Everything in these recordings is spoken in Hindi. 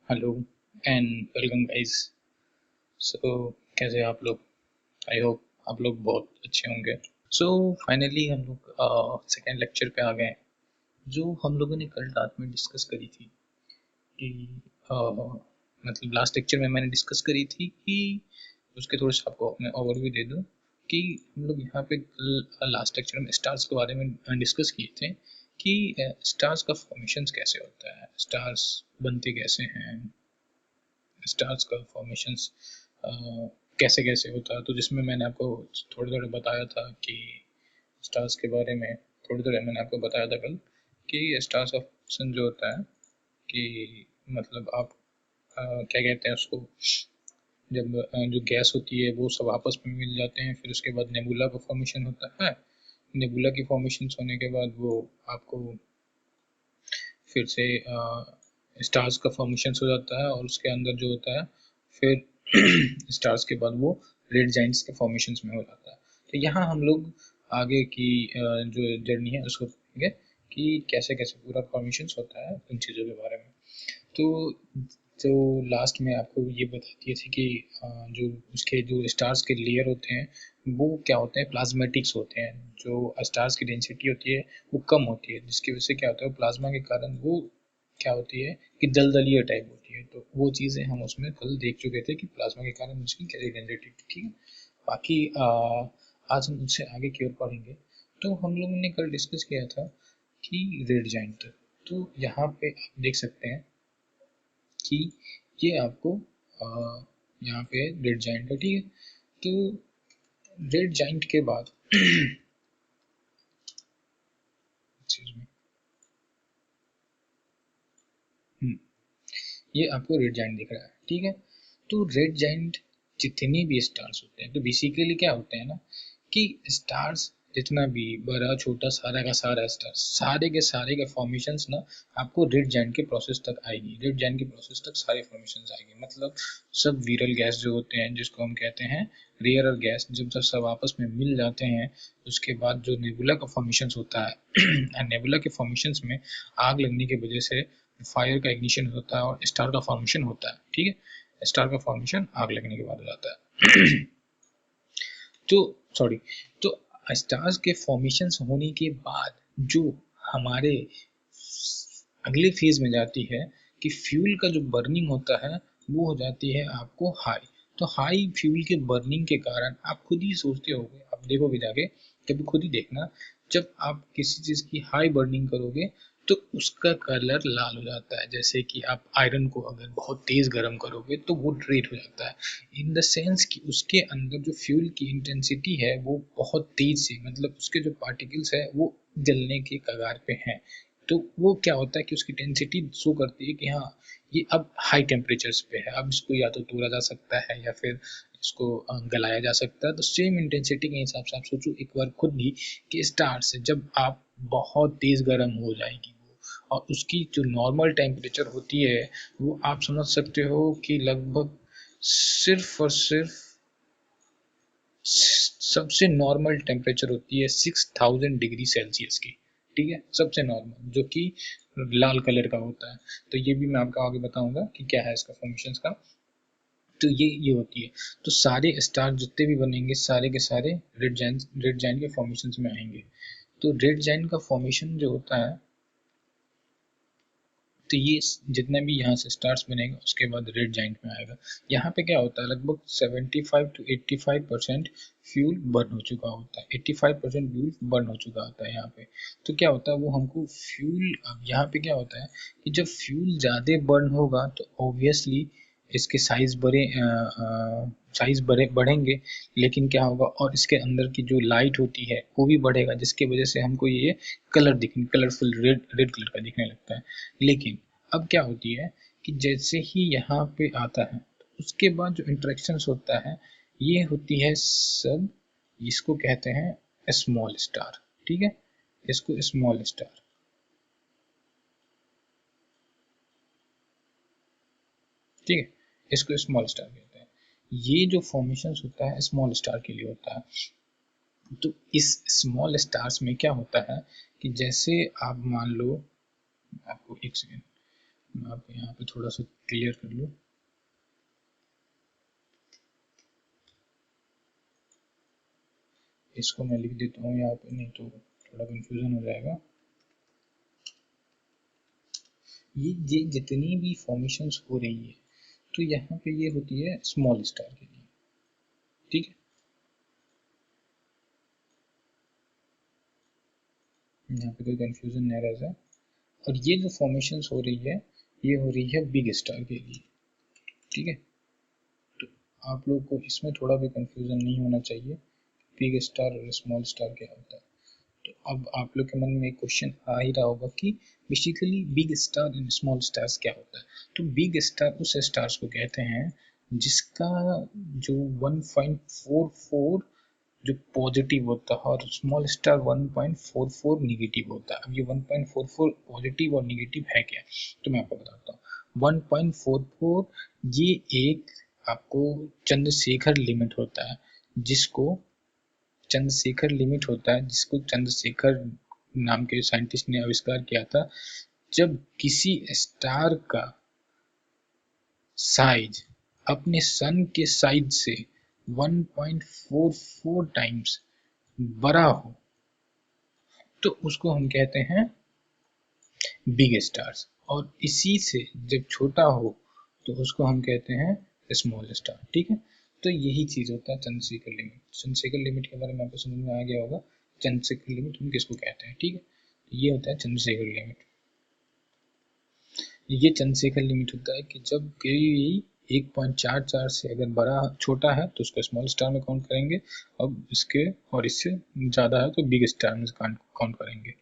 Hello and welcome guys. So कैसे हैं आप लोग? आई होप आप लोग बहुत अच्छे होंगे। सो फाइनली हम लोग सेकेंड लेक्चर पे आ गए हैं, जो हम लोगों ने कल रात में डिस्कस करी थी कि मतलब लास्ट लेक्चर में मैंने डिस्कस करी थी कि उसके थोड़ा सा आपको अपने ओवरव्यू दे दूं कि हम लोग यहाँ पे कल लास्ट लेक्चर में स्टार्स के बारे में डिस्कस किए थे कि स्टार्स का फॉर्मेशन कैसे होता है, स्टार्स बनते कैसे हैं, स्टार्स का फॉर्मेशंस कैसे कैसे होता है। तो जिसमें मैंने आपको थोड़े थोड़े बताया था कि स्टार्स के बारे में थोड़े थोड़े मैंने आपको बताया था कल कि स्टार्स का फॉर्मेशन जो होता है कि मतलब आप क्या कहते हैं उसको, जब जो गैस होती है वो सब आपस में मिल जाते हैं, फिर उसके बाद नेबुला का फॉर्मेशन होता है। नेबुला की फॉर्मेशन होने के बाद वो आपको फिर से स्टार्स का फॉर्मेशन हो जाता है, और उसके अंदर जो होता है फिर स्टार्स के बाद वो रेड जाइंट्स के फॉर्मेशन में हो जाता है। तो यहाँ हम लोग आगे की जो जर्नी है उसको देखेंगे कि कैसे कैसे पूरा फॉर्मेशन होता है उन चीज़ों के बारे में। तो जो लास्ट में आपको ये बता दिए थे कि जो उसके जो स्टार्स के लेयर होते हैं वो क्या होते हैं, प्लाज्मेटिक्स होते हैं। जो स्टार्स की डेंसिटी होती है वो कम होती है, जिसकी वजह से क्या होता है प्लाज्मा के कारण वो क्या होती है कि दलदलीय टाइप होती है। तो वो चीज़ें हम उसमें कल देख चुके थे कि प्लाज्मा के कारण उसकी कैसी डेंसिटी थी। ठीक है, बाकी आज हम उससे आगे की ओर पढ़ेंगे। तो हम लोगों ने कल डिस्कस किया था कि रेड जाइंट, तो यहाँ पे आप देख सकते हैं कि ये आपको यहाँ पे रेड जाइंट है। ठीक है, तो रेड जाइंट के बाद excuse me, ये आपको रेड जाइंट दिख रहा है। ठीक है, तो रेड जाइंट जितने भी स्टार्स होते हैं, तो बेसिकली क्या होते हैं ना कि स्टार्स जितना भी बड़ा छोटा सारा का सारा स्टार, सारे के सारे के फॉर्मेशंस ना आपको रेड जाइंट के प्रोसेस तक आएगी। रेड जाइंट के प्रोसेस तक सारे फॉर्मेशंस आएगी, मतलब सब विरल गैस जो होते हैं जिसको हम कहते हैं रेयर अर्थ गैस, जब जब सब आपस में मिल जाते हैं उसके बाद जो नेबुला का फॉर्मेशन होता है नेबुला के फॉर्मेशन में आग लगने की वजह से फायर का इग्निशन होता है और स्टार का फॉर्मेशन होता है। ठीक है, स्टार का फॉर्मेशन आग लगने के बाद हो जाता है। तो सॉरी, तो स्टार्स के फॉर्मेशन होने के बाद जो हमारे अगले फेज में जाती है कि फ्यूल का जो बर्निंग होता है वो हो जाती है आपको हाई। तो हाई फ्यूल के बर्निंग के कारण आप खुद ही सोचते होगे, आप देखोगे जाके, कभी खुद ही देखना, जब आप किसी चीज़ की हाई बर्निंग करोगे तो उसका कलर लाल हो जाता है। जैसे कि आप आयरन को अगर बहुत तेज़ गर्म करोगे तो वो रेड हो जाता है, इन द सेंस कि उसके अंदर जो फ्यूल की इंटेंसिटी है वो बहुत तेज से, मतलब उसके जो पार्टिकल्स है वो जलने के कगार पे हैं। तो वो क्या होता है कि उसकी डेंसिटी शो करती है कि हाँ ये अब हाई टेम्परेचर्स पे है, अब इसको या तो तोड़ा जा सकता है या फिर इसको गलाया जा सकता है। तो सेम इंटेंसिटी के हिसाब से आप सोचो एक बार खुद भी कि स्टार से जब आप बहुत तेज गर्म हो जाएगी वो, और उसकी जो नॉर्मल टेम्परेचर होती है वो आप समझ सकते हो कि लगभग सिर्फ और सिर्फ सबसे नॉर्मल टेम्परेचर होती है 6000 डिग्री सेल्सियस की। ठीक है, सबसे नॉर्मल जो कि लाल कलर का होता है। तो ये भी मैं आपको आगे बताऊंगा कि क्या है इसका फॉर्मेशन का। तो ये होती है, तो सारे स्टार जितने भी बनेंगे सारे के सारे रेड जाइंट के फॉर्मेशन में आएंगे। तो रेड जाइंट का फॉर्मेशन जो होता है, तो ये जितने भी यहाँ से स्टार्स बनेगा उसके बाद रेड जाइंट में आएगा। यहाँ पे क्या होता है लगभग 75 to 85% फ्यूल बर्न हो चुका होता है, 85% फ्यूल बर्न हो चुका होता है यहाँ पे। तो क्या होता है वो हमको फ्यूल, अब यहाँ पे क्या होता है कि जब फ्यूल ज़्यादा बर्न होगा तो ऑब्वियसली इसके साइज बढ़ेंगे, लेकिन क्या होगा और इसके अंदर की जो लाइट होती है वो भी बढ़ेगा, जिसकी वजह से हमको ये कलरफुल रेड रेड कलर का दिखने लगता है। लेकिन अब क्या होती है कि जैसे ही यहाँ पे आता है तो उसके बाद जो इंटरेक्शंस होता है ये होती है सब, इसको कहते हैं स्मॉल स्टार। ठीक है, इसको स्मॉल स्टार, ठीक है, इसको स्मॉल स्टार कहते हैं। ये जो फॉर्मेशन होता है स्मॉल स्टार के लिए होता है। तो इस स्मॉल स्टार्स में क्या होता है कि जैसे आप मान लो, आपको एक सेकेंड, मैं आप यहाँ पे थोड़ा सा क्लियर कर लूँ। इसको मैं लिख देता हूँ यहाँ पे, नहीं तो थोड़ा कंफ्यूजन हो जाएगा। ये जितनी भी फॉर्मेशंस हो रही है तो यहाँ पे ये होती है स्मॉल स्टार के लिए, ठीक है। यहाँ पे कोई कंफ्यूजन नहीं रह जाए। और ये जो फॉर्मेशंस हो रही है ये हो रही है बिग स्टार के लिए, ठीक है। तो आप लोग को इसमें थोड़ा भी कंफ्यूजन नहीं होना चाहिए, बिग स्टार और स्मॉल स्टार क्या होता है। तो अब आप लोग के मन में एक क्वेश्चन आ ही रहा होगा कि basically big star and small stars क्या होता है। तो बिग स्टार उस स्टार्स को कहते हैं जिसका जो 1.44 जो पॉजिटिव होता है और स्मॉल स्टार 1.44 निगेटिव होता है। अब ये 1.44 पॉजिटिव और निगेटिव है क्या, तो मैं आपको बताता हूँ। 1.44 ये एक आपको चंद्रशेखर लिमिट होता है, जिसको चंद्रशेखर लिमिट होता है, जिसको चंद्रशेखर नाम के साइंटिस्ट ने आविष्कार किया था। जब किसी स्टार का साइज अपने सन के साइज से 1.44 टाइम्स बड़ा हो तो उसको हम कहते हैं बिग स्टार्स, और इसी से जब छोटा हो तो उसको हम कहते हैं स्मॉल स्टार, ठीक है। तो यही चीज होता है चंद्रशेखर लिमिट। चंद्रशेखर लिमिट के बारे में आपको समझ में आ गया होगा, चंद्रशेखर लिमिट हम किसको कहते हैं, ठीक है। ये होता है चंद्रशेखर लिमिट। ये चंद्रशेखर लिमिट होता है कि जब कोई 1.44 से अगर बड़ा छोटा है तो उसको स्मॉल स्टार में काउंट करेंगे, अब इसके और इससे ज़्यादा है तो बिग स्टार में काउंट करेंगे।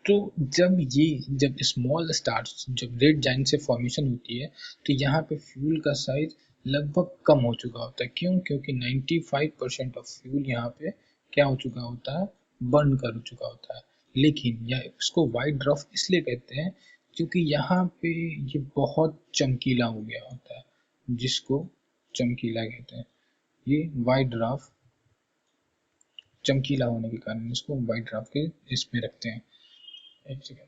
तो जब स्मॉल स्टार्स जब रेड जाइंट से फॉर्मेशन होती है तो यहाँ पे फ्यूल का साइज लगभग कम हो चुका होता है। क्यों? क्योंकि 95% ऑफ फ्यूल यहाँ पे क्या हो चुका होता है, बर्न कर चुका होता है। लेकिन या इसको वाइट ड्वार्फ इसलिए कहते हैं क्योंकि यहाँ पे ये बहुत चमकीला हो गया होता है, जिसको चमकीला कहते हैं। ये वाइट ड्वार्फ चमकीला होने के कारण इसको वाइट ड्वार्फ के इसमें रखते हैं। एक सेकेंड।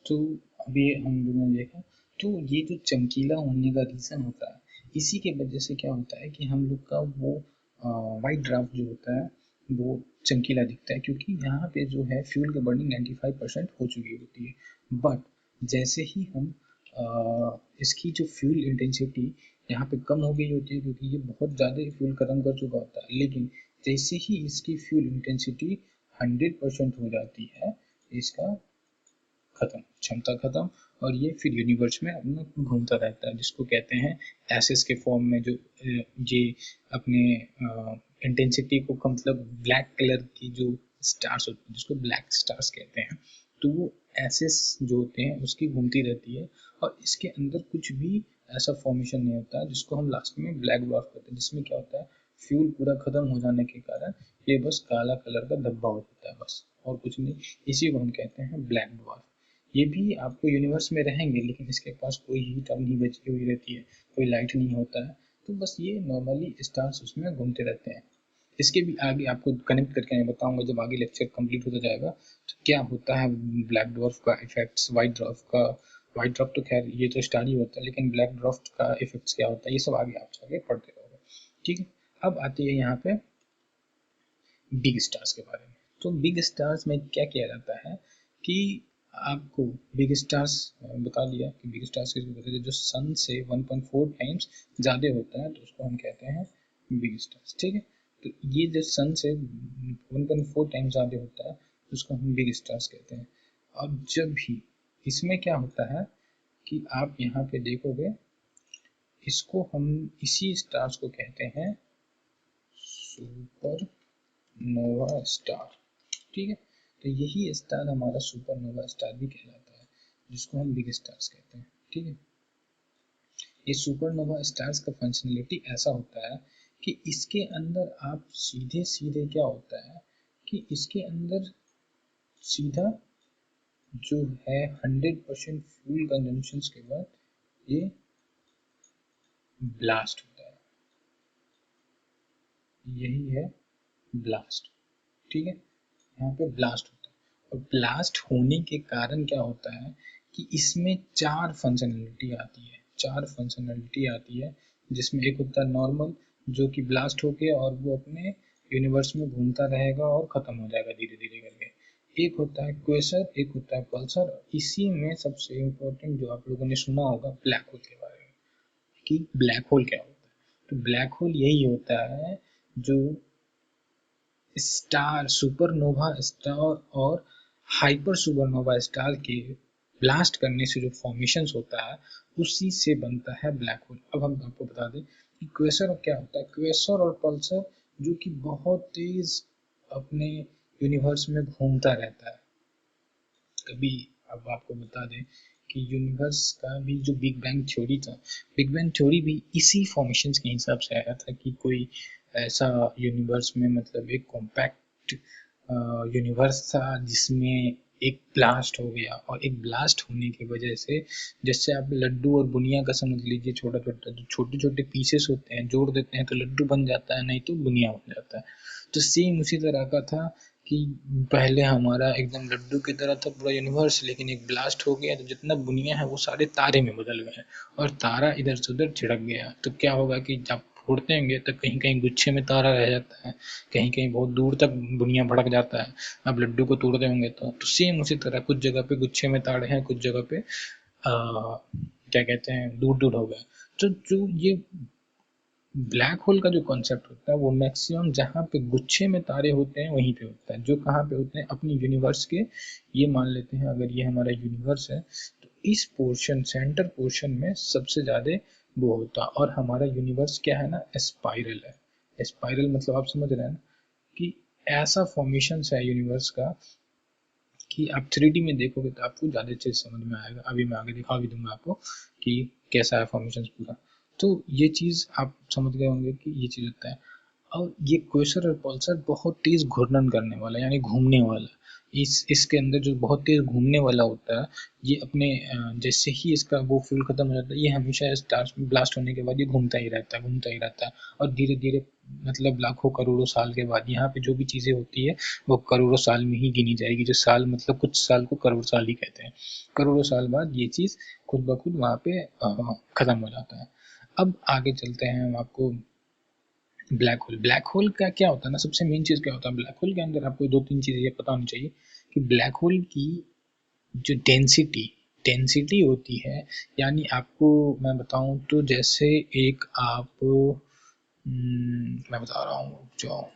तो अभी हम लोगों ने देखा, तो ये जो चमकीला होने का रीज़न होता है, इसी के वजह से क्या होता है कि हम लोग का वो वाइट ड्राफ्ट जो होता है वो चमकीला दिखता है, क्योंकि यहाँ पे जो है फ्यूल की बर्निंग 95% हो चुकी होती है। बट जैसे ही हम इसकी जो फ्यूल इंटेंसिटी यहाँ पे कम हो गई होती है, क्योंकि ये बहुत ज़्यादा फ्यूल खत्म कर चुका होता है, लेकिन जैसे ही इसकी फ्यूल इंटेंसिटी 100% हो जाती है, इसका खत्म, क्षमता खत्म, और ये फिर यूनिवर्स में अपना घूमता रहता है, जिसको कहते हैं एसेस के फॉर्म में। जो ये अपने इंटेंसिटी को कम, मतलब ब्लैक कलर की जो स्टार्स होती है जिसको ब्लैक स्टार्स कहते हैं, तो वो एसेस जो होते हैं उसकी घूमती रहती है, और इसके अंदर कुछ भी ऐसा फॉर्मेशन नहीं होता है, जिसको हम लास्ट में ब्लैक ड्वार्फ कहते हैं, जिसमें क्या होता है फ्यूल पूरा खत्म हो जाने के कारण ये बस काला कलर का धब्बा हो जाता है, बस और कुछ नहीं। इसी को हम कहते हैं ब्लैक ड्वार्फ। ये भी आपको यूनिवर्स में रहेंगे, लेकिन इसके पास कोई हीट अब नहीं बची हुई रहती है, कोई लाइट नहीं होता है, तो बस ये नॉर्मली स्टार्स उसमें घूमते रहते हैं। इसके भी आगे आपको कनेक्ट करके मैं बताऊंगा, जब आगे लेक्चर कंप्लीट होता जाएगा तो क्या होता है ब्लैक ड्वार्फ का इफेक्ट्स, वाइट ड्वार्फ का। वाइट ड्वार्फ तो खैर ये तो स्टार ही होता है, लेकिन ब्लैक ड्वार्फ का इफेक्ट्स क्या होता है ये सब आगे आप जाके पढ़ते रहोगे, ठीक है। अब आती है यहाँ पे बिग स्टार्स के बारे में। तो बिग स्टार्स में क्या किया जाता है कि आपको बिग स्टार्स बता दिया कि बिग स्टार्स किसको कहते हैं, जो सन से 1.4 टाइम्स ज़्यादा होता है तो उसको हम कहते हैं बिग स्टार्स, ठीक है। तो ये जो सन से 1.4 टाइम्स ज़्यादा होता है तो उसको हम बिग स्टार्स कहते हैं। अब जब भी इसमें क्या होता है कि आप यहाँ पे देखोगे, इसको हम इसी स्टार्स को कहते हैं सुपर नोवा स्टार, ठीक है। तो यही स्टार हमारा सुपरनोवा स्टार भी कहलाता है, जिसको हम बिग स्टार्स कहते हैं, ठीक है। ये सुपरनोवा स्टार्स का फंक्शनलिटी ऐसा होता है कि इसके अंदर आप सीधे सीधे क्या होता है कि इसके अंदर सीधा जो है 100% फ्यूल कंजम्पशन के बाद ये ब्लास्ट होता है, यही है ब्लास्ट, ठीक है, यहाँ पे ब्लास्ट होता है। और ब्लास्ट होने के कारण क्या होता है कि इसमें चार फंक्शनलिटी आती है, जिसमें एक होता है नॉर्मल, जो कि ब्लास्ट होके और वो अपने यूनिवर्स में घूमता रहेगा और खत्म हो जाएगा धीरे धीरे करके। एक होता है क्वेसर, एक होता है पल्सर। इसी में सबसे इम्पोर्टेंट जो आप लोगों ने सुना होगा ब्लैक होल के बारे में, कि ब्लैक होल क्या होता है। तो ब्लैक होल यही होता है जो स्टार, सुपरनोवा स्टार और हाइपर सुपरनोवा स्टार के ब्लास्ट करने से जो फॉर्मेशंस होता है, उसी से बनता है ब्लैक होल। अब हम आपको बता दें कि क्वेसर क्या होता है। क्वेसर और पल्सर जो कि बहुत तेज अपने यूनिवर्स में घूमता रहता है। कभी अब आपको बता दें कि यूनिवर्स का भी जो बिग बैंग थ्योरी था, बिग बैंग थ्योरी भी इसी फॉर्मेशंस के हिसाब से आया था कि कोई ऐसा यूनिवर्स में मतलब एक कॉम्पैक्ट यूनिवर्स था जिसमें एक ब्लास्ट हो गया, और एक ब्लास्ट होने की वजह से, जैसे आप लड्डू और बुनिया का समझ लीजिए, छोटा छोटा जो छोटे छोटे पीसेस होते हैं जोड़ देते हैं तो लड्डू बन जाता है, नहीं तो बुनिया बन जाता है। तो सेम उसी तरह का था कि पहले हमारा एकदम लड्डू की तरह था पूरा यूनिवर्स, लेकिन एक ब्लास्ट हो गया तो जितना बुनिया है वो सारे तारे में बदल गए और तारा इधर से उधर छिड़क गया। तो क्या होगा कि जब फोड़ते होंगे तो कहीं कहीं गुच्छे में तारा रह जाता है, कहीं कहीं बहुत दूर तक बुनिया भड़क जाता है। अब लड्डू को तोड़ते होंगे तो सेम उसी तरह कुछ जगह पे गुच्छे में तारे हैं, कुछ जगह पे क्या कहते हैं दूर दूर हो गए। तो जो ये ब्लैक होल का जो कॉन्सेप्ट होता है वो मैक्सिमम जहाँ पे गुच्छे में तारे होते हैं वहीं पे होता है। जो कहाँ पे होते हैं अपनी यूनिवर्स के, ये मान लेते हैं अगर ये हमारा यूनिवर्स है तो इस पोर्शन, सेंटर पोर्शन में सबसे ज़्यादा वो होता है। और हमारा यूनिवर्स क्या है ना, स्पाइरल है। स्पाइरल मतलब आप समझ रहे हैं ना कि ऐसा फॉर्मेशन है यूनिवर्स का कि आप 3D में देखोगे तो आपको ज़्यादा अच्छे से समझ में आएगा। अभी मैं आगे दिखा भी दूंगा आपको कि कैसा है फॉर्मेशन पूरा। तो ये चीज़ आप समझ गए होंगे कि ये चीज़ होता है। और ये क्वेसर और पल्सर बहुत तेज घूर्णन करने वाला, यानी घूमने वाला, इसके अंदर जो बहुत तेज घूमने वाला होता है, ये अपने जैसे ही इसका वो फ्यूल खत्म हो जाता है, ये हमेशा स्टार ब्लास्ट होने के बाद ये घूमता ही रहता है, घूमता ही रहता है। और धीरे धीरे मतलब लाखों करोड़ों साल के बाद यहाँ पे जो भी चीज़ें होती है वो करोड़ों साल में ही गिनी जाएगी। जो साल मतलब कुछ साल को करोड़ साल ही कहते हैं। करोड़ों साल बाद ये चीज़ खुद ब खुद वहाँ पे खत्म हो जाता है। अब आगे चलते हैं हम आपको ब्लैक होल। ब्लैक होल का क्या होता है ना, सबसे मेन चीज़ क्या होता है ब्लैक होल के अंदर, आपको दो तीन चीज़ें ये पता होनी चाहिए कि ब्लैक होल की जो डेंसिटी होती है, यानी आपको मैं बताऊं तो जैसे एक आप मैं बता रहा हूँ जो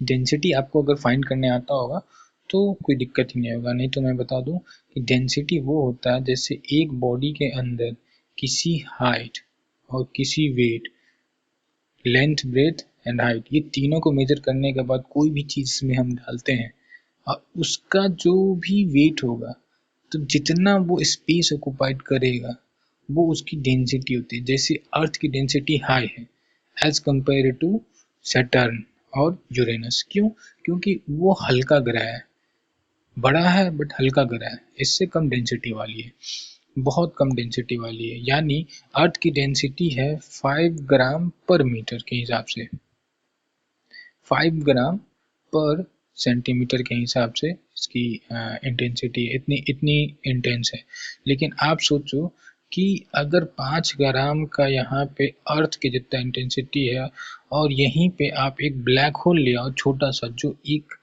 डेंसिटी आपको अगर फाइंड करने आता होगा तो कोई दिक्कत ही नहीं होगा। नहीं तो मैं बता दूं कि डेंसिटी वो होता है जैसे एक बॉडी के अंदर किसी हाइट और किसी weight, length, breadth and height, ये तीनों को मेजर करने के बाद कोई भी चीज़ इसमें हम डालते हैं और उसका जो भी वेट होगा, तो जितना वो स्पेस ऑक्युपाइड करेगा वो उसकी डेंसिटी होती है। जैसे अर्थ की डेंसिटी हाई है एज कंपेयर टू सैटर्न और यूरेनस। क्यों? क्योंकि वो हल्का ग्रह है, बड़ा है बट हल्का ग्रह है, इससे कम डेंसिटी वाली है, बहुत कम डेंसिटी वाली है। यानी अर्थ की डेंसिटी है 5 ग्राम पर मीटर के हिसाब से, 5 ग्राम पर सेंटीमीटर के हिसाब से इसकी इंटेंसिटी इतनी इतनी इंटेंस है। लेकिन आप सोचो कि अगर 5 ग्राम का यहाँ पे अर्थ के जितना इंटेंसिटी है और यहीं पे आप एक ब्लैक होल ले आओ छोटा सा, जो एक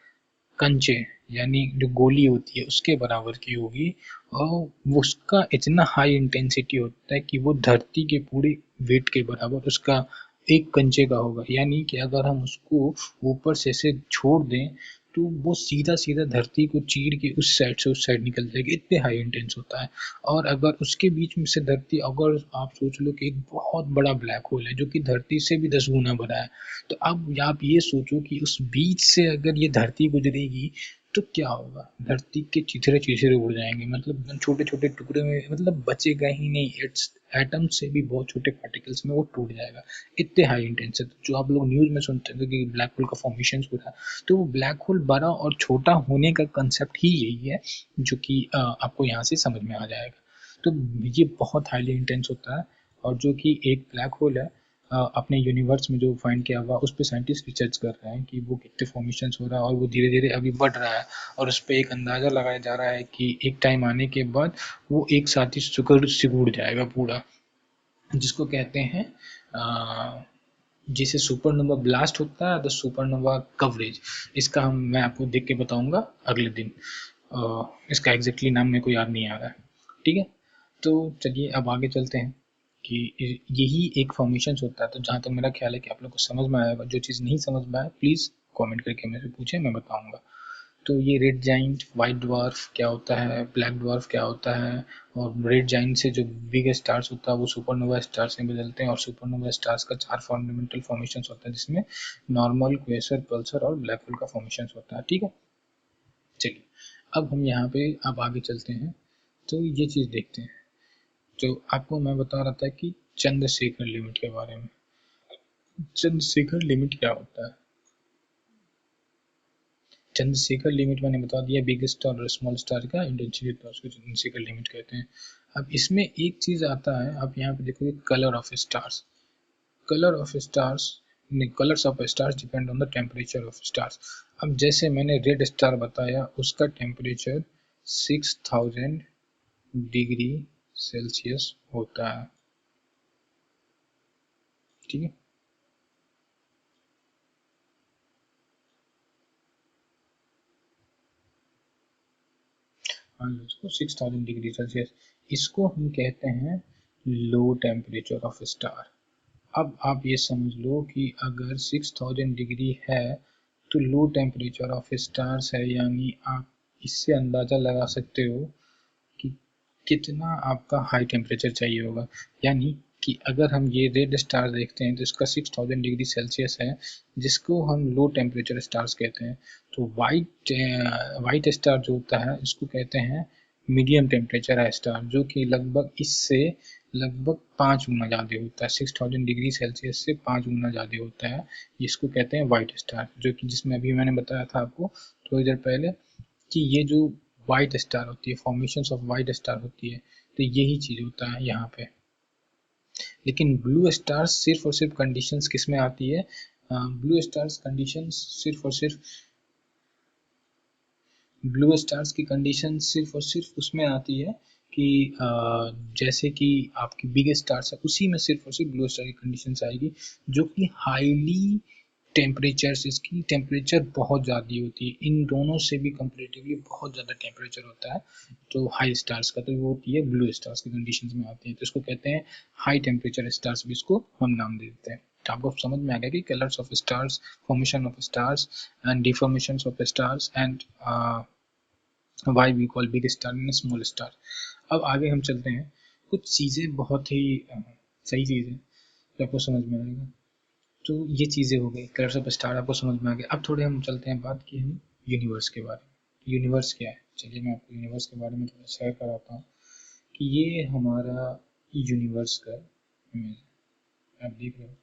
कंचे यानी जो गोली होती है उसके बराबर की होगी, और उसका इतना हाई इंटेंसिटी होता है कि वो धरती के पूरे वेट के बराबर उसका एक कंचे का होगा। यानी कि अगर हम उसको ऊपर से ऐसे छोड़ दें तो वो सीधा सीधा धरती को चीर के उस साइड से उस साइड निकल जाएगी, इतने हाई इंटेंस होता है। और अगर उसके बीच में से धरती, अगर आप सोच लो कि एक बहुत बड़ा ब्लैक होल है जो कि धरती से भी 10 गुना बड़ा है, तो अब आप ये सोचो कि उस बीच से अगर ये धरती गुजरेगी तो क्या होगा, धरती के चिथड़े चिथड़े उड़ जाएंगे, मतलब छोटे छोटे टुकड़े में, मतलब बचेगा ही नहीं। इट्स एटम से भी बहुत छोटे पार्टिकल्स में वो टूट जाएगा, इतने हाई इंटेंस है। जो आप लोग न्यूज़ में सुनते हैं कि ब्लैक होल का फॉर्मेशन हो रहा है, तो वो ब्लैक होल बड़ा और छोटा होने का कंसेप्ट ही यही है, जो कि आपको यहाँ से समझ में आ जाएगा। तो ये बहुत हाईली इंटेंस होता है और जो कि एक ब्लैक होल है अपने यूनिवर्स में जो फाइंड किया हुआ, उस पर साइंटिस्ट रिसर्च कर रहे हैं कि वो कितने फॉर्मेशंस हो रहा है और वो धीरे धीरे अभी बढ़ रहा है, और उस पर एक अंदाज़ा लगाया जा रहा है कि एक टाइम आने के बाद वो एक साथ ही सिकुड़ जाएगा पूरा, जिसको कहते हैं जिसे सुपरनोवा ब्लास्ट होता है, द सुपरनोवा कवरेज। इसका मैं आपको देख के बताऊंगा अगले दिन। इसका एग्जैक्टली नाम मेरे को याद नहीं आ रहा है, ठीक है। तो चलिए अब आगे चलते हैं कि यही एक फॉर्मेशन होता है। तो जहाँ तक मेरा ख्याल है कि आप लोग को समझ में आएगा, जो चीज़ नहीं समझ में आए प्लीज़ कमेंट करके मेरे से पूछें, मैं बताऊंगा। तो ये रेड जाइंट, वाइट ड्वार्फ क्या होता है, ब्लैक ड्वार्फ क्या होता है, और रेड जाइंट से जो बिग स्टार्स होता है वो सुपरनोवा स्टार्स में बदलते हैं, और सुपरनोवा स्टार्स का 4 फंडामेंटल फॉर्मेशंस होता है, जिसमें नॉर्मल, क्वेसर, पल्सर और ब्लैक होल का फॉर्मेशंस होता है, ठीक है। चलिए अब हम यहाँ पे अब आगे चलते हैं, तो ये चीज़ देखते हैं जो आपको मैं बता रहा था कि चंद्रशेखर लिमिट के बारे में। चंद्रशेखर लिमिट क्या होता है? चंद्रशेखर लिमिट मैंने बता दिया, बिगेस्ट और स्मॉल स्टार का इंटेंसिटी था, उसको चंद्रशेखर लिमिट कहते हैं। अब इसमें एक चीज़ आता है, आप यहाँ पे देखोगे colour of stars. Colour of stars, colours of stars depend on the temperature of stars. अब जैसे मैंने रेड स्टार बताया, उसका टेम्परेचर 6000 डिग्री सेल्सियस होता है, ठीक है। मान लो इसको 6000 डिग्री सेल्सियस, इसको हम कहते हैं लो टेम्परेचर ऑफ स्टार। अब आप ये समझ लो कि अगर 6000 डिग्री है तो लो टेम्परेचर ऑफ स्टार्स है, यानी आप इससे अंदाज़ा लगा सकते हो कि कितना आपका हाई टेम्परेचर चाहिए होगा। यानी कि अगर हम ये रेड स्टार देखते हैं तो इसका 6000 डिग्री सेल्सियस है, जिसको हम लो टेम्परेचर स्टार्स कहते हैं। तो वाइट स्टार जो होता है इसको कहते हैं मीडियम टेम्परेचर स्टार, जो कि लगभग इससे लगभग 5 गुना ज़्यादा होता है, 6000 डिग्री सेल्सियस से 5 गुना ज़्यादा होता है, जिसको कहते हैं वाइट स्टार। जो कि जिसमें अभी मैंने बताया था आपको थोड़ी देर पहले कि ये जो वाइट स्टार होती है, फॉर्मेशंस ऑफ वाइट स्टार होती है, तो यही चीज़ होता है यहाँ पे। लेकिन ब्लू स्टार्स सिर्फ और सिर्फ कंडीशंस किस में आती है? ब्लू स्टार्स कंडीशंस सिर्फ और सिर्फ ब्लू स्टार्स की कंडीशन सिर्फ और सिर्फ उसमें आती है कि जैसे कि आपकी बिग स्टार्स है, उसी में सिर्फ और सिर्फ ब्लू स्टार की कंडीशंस आएगी, जो कि हाईली टेम्परेचर, इसकी टेम्परेचर बहुत ज़्यादा होती है, इन दोनों से भी कंपेरेटिवली बहुत ज़्यादा टेम्परेचर होता है तो हाई स्टार्स का, तो वो होती है ब्लू स्टार्स की कंडीशंस में आती है, तो इसको कहते हैं हाई टेम्परेचर स्टार्स, भी इसको हम नाम दे देते हैं। तो आपको समझ में आ गया कि colours of stars, formation of stars and deformation of stars and why we call big star and small star. अब आगे हम चलते हैं, कुछ चीज़ें बहुत ही सही चीज़ है जो आपको समझ में आएगा। तो ये चीज़ें हो गई, कलर्स ऑफ स्टार आपको समझ में आ गया। अब थोड़े हम चलते हैं बात की हम यूनिवर्स के बारे में। यूनिवर्स क्या है? चलिए मैं आपको यूनिवर्स के बारे में थोड़ा शेयर कराता हूँ कि ये हमारा यूनिवर्स का इमेज आप देख रहे हो,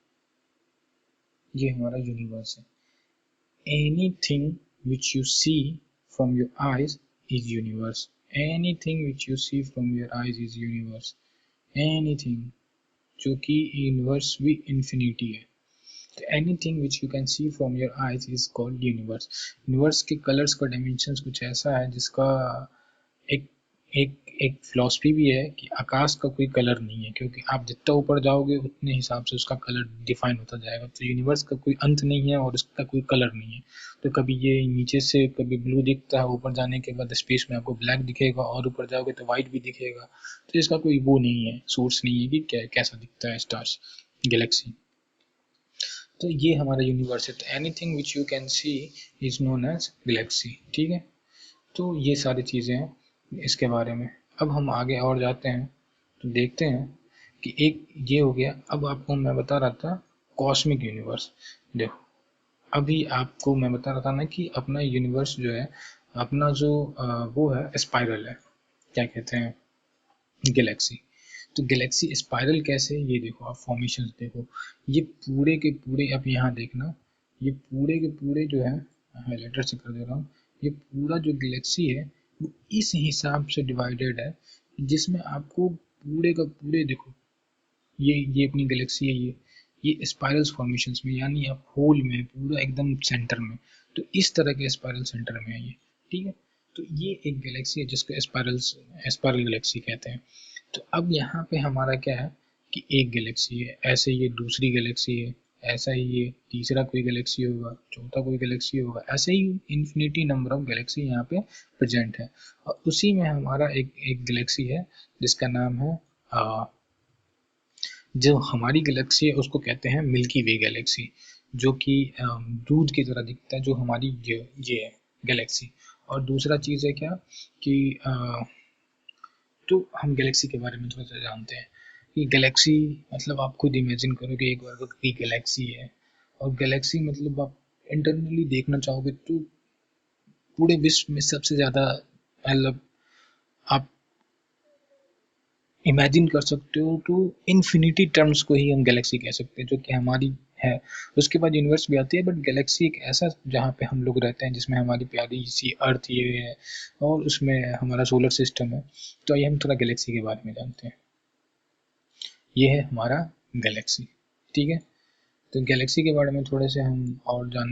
ये हमारा यूनिवर्स है। Anything which you see from your eyes is universe. Anything which you see from your eyes is universe. Anything जो कि यूनिवर्स भी इंफिनिटी है। Anything which you can C from your eyes is called universe. Universe के कलर्स का डायमेंशंस कुछ ऐसा है जिसका एक एक एक फिलॉसफी भी है कि आकाश का कोई कलर नहीं है, क्योंकि आप जितना ऊपर जाओगे उतने हिसाब से उसका कलर डिफाइन होता जाएगा। तो यूनिवर्स का कोई अंत नहीं है और उसका कोई कलर नहीं है। तो कभी ये नीचे से कभी ब्लू दिखता है, ऊपर जाने के बाद स्पेस में आपको ब्लैक दिखेगा, और ऊपर जाओगे तो वाइट भी दिखेगा। तो इसका कोई वो नहीं है, सोर्स नहीं है कि कैसा दिखता है स्टार्स, गैलेक्सी। तो ये हमारा यूनिवर्स है। तो anything which you can see is known as galaxy, ठीक है। तो ये सारी चीज़ें हैं इसके बारे में। अब हम आगे और जाते हैं तो देखते हैं कि एक ये हो गया। अब आपको मैं बता रहा था कॉस्मिक यूनिवर्स। देखो अभी आपको मैं बता रहा था ना कि अपना यूनिवर्स जो है, अपना जो वो है स्पाइरल है, क्या कहते हैं, गैलेक्सी। तो गैलेक्सी स्पाइरल कैसे, ये देखो आप फॉर्मेशन देखो, ये पूरे के पूरे, अब यहाँ देखना, ये पूरे के पूरे जो है, हाईलाइटर से कर दे रहा हूँ, ये पूरा जो गैलेक्सी है वो इस हिसाब से डिवाइडेड है जिसमें आपको पूरे का पूरे देखो, ये अपनी गैलेक्सी है, ये स्पाइरल्स फॉर्मेशंस में, यानी आप होल में पूरा एकदम सेंटर में, तो इस तरह के स्पाइरल सेंटर में है ये, ठीक है। तो ये एक गैलेक्सी है जिसको स्पाइरल गैलेक्सी कहते हैं। तो अब यहाँ पे हमारा क्या है कि एक गैलेक्सी है, ऐसे ये दूसरी गैलेक्सी है, ऐसा ही ये तीसरा कोई गैलेक्सी होगा, चौथा कोई गैलेक्सी होगा, ऐसे ही इन्फिनिटी नंबर ऑफ गैलेक्सी यहाँ पे प्रेजेंट है। और उसी में हमारा एक एक गैलेक्सी है जिसका नाम है जो हमारी गैलेक्सी है उसको कहते हैं मिल्की वे गैलेक्सी, जो कि दूध की तरह दिखता है, जो हमारी ये है गैलेक्सी। और दूसरा चीज़ है क्या कि तो हम गैलेक्सी के बारे में थोड़ा सा जानते हैं कि गैलेक्सी मतलब आप खुद इमेजिन करो कि एक बार की गैलेक्सी है, और गैलेक्सी मतलब आप इंटरनली देखना चाहोगे तो पूरे विश्व में सबसे ज़्यादा, मतलब आप इमेजिन कर सकते हो तो इन्फिनिटी टर्म्स को ही हम गैलेक्सी कह सकते हैं, जो कि हमारी है। उसके बाद यूनिवर्स भी आती है, बट गैलेक्सी एक ऐसा जहाँ पे हम लोग रहते हैं, जिसमें हमारी प्यारी सी अर्थ ये है और उसमें हमारा सोलर सिस्टम है। तो आइए हम थोड़ा गैलेक्सी के बारे में जानते हैं। ये है हमारा गैलेक्सी, ठीक है। तो गैलेक्सी के बारे में थोड़े से हम और जान